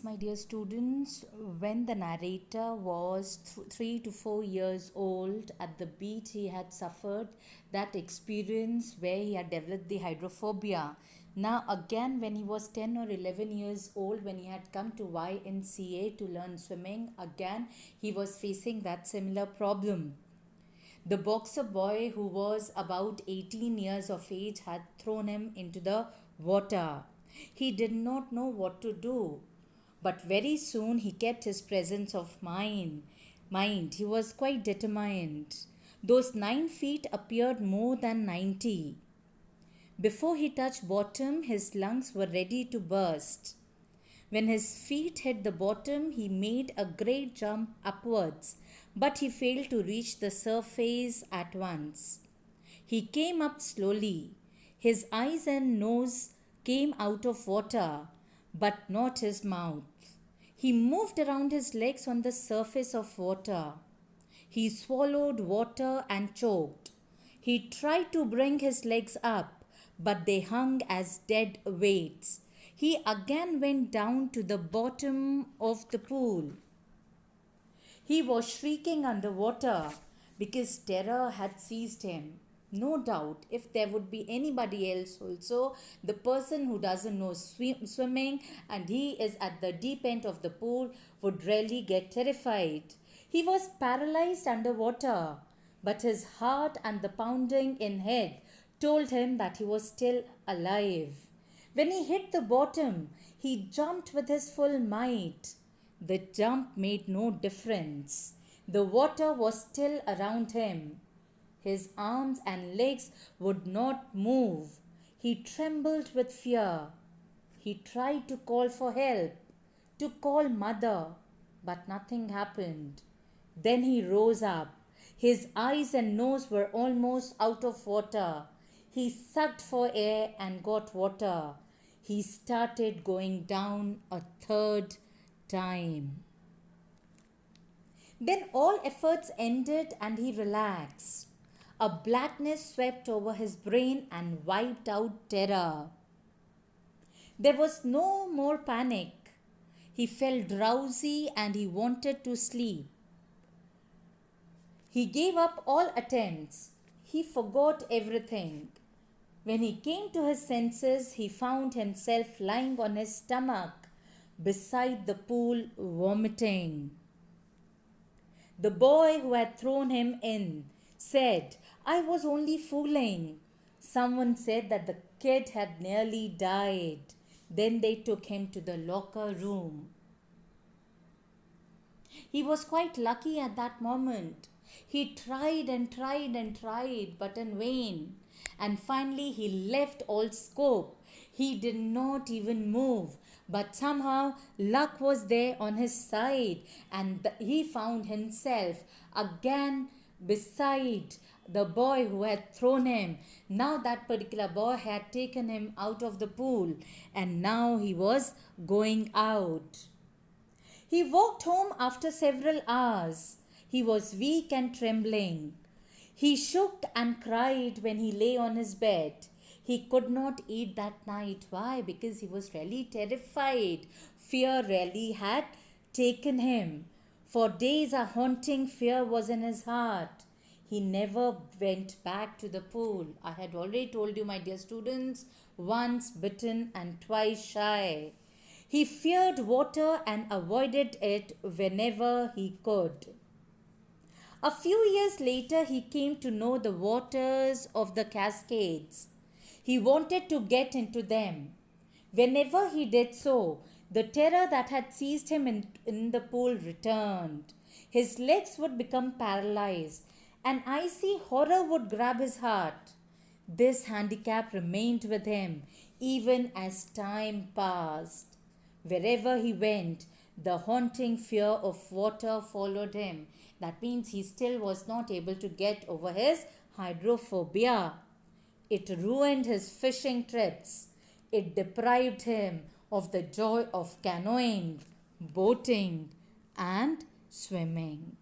my dear students, when the narrator was 3 to 4 years old, at the beach he had suffered that experience where he had developed the hydrophobia. Now, again, when he was 10 or 11 years old, when he had come to YMCA to learn swimming, again he was facing that similar problem. The boxer boy, who was about 18 years of age, had thrown him into the water. He did not know what to do, but very soon he kept his presence of mind. He was quite determined. Those 9 feet appeared more than 90. Before he touched bottom, his lungs were ready to burst. When his feet hit the bottom, he made a great jump upwards, but he failed to reach the surface at once. He came up slowly. His eyes and nose came out of water, but not his mouth. He moved around his legs on the surface of water. He swallowed water and choked. He tried to bring his legs up, but they hung as dead weights. He again went down to the bottom of the pool. He was shrieking underwater because terror had seized him. No doubt, if there would be anybody else also, the person who doesn't know swimming and he is at the deep end of the pool would really get terrified. He was paralyzed underwater, but his heart and the pounding in head told him that he was still alive. When he hit the bottom, he jumped with his full might. The jump made no difference. The water was still around him. His arms and legs would not move. He trembled with fear. He tried to call for help, to call mother, but nothing happened. Then he rose up. His eyes and nose were almost out of water. He sucked for air and got water. He started going down a third time. Then all efforts ended and he relaxed. A blackness swept over his brain and wiped out terror. There was no more panic. He felt drowsy and he wanted to sleep. He gave up all attempts. He forgot everything. When he came to his senses, he found himself lying on his stomach beside the pool, vomiting. The boy who had thrown him in said, "I was only fooling." Someone said that the kid had nearly died. Then they took him to the locker room. He was quite lucky at that moment. He tried and tried and tried, but in vain. And finally he left all scope. He did not even move. But somehow luck was there on his side, and he found himself again beside the boy who had thrown him. Now that particular boy had taken him out of the pool, and now he was going out. He walked home after several hours. He was weak and trembling. He shook and cried when he lay on his bed. He could not eat that night. Why? Because he was really terrified. Fear really had taken him. For days a haunting fear was in his heart. He never went back to the pool. I had already told you, my dear students, once bitten and twice shy. He feared water and avoided it whenever he could. A few years later, he came to know the waters of the Cascades. He wanted to get into them. Whenever he did so, the terror that had seized him in the pool returned. His legs would become paralyzed. An icy horror would grab his heart. This handicap remained with him even as time passed. Wherever he went, the haunting fear of water followed him. That means he still was not able to get over his hydrophobia. It ruined his fishing trips. It deprived him of the joy of canoeing, boating, and swimming.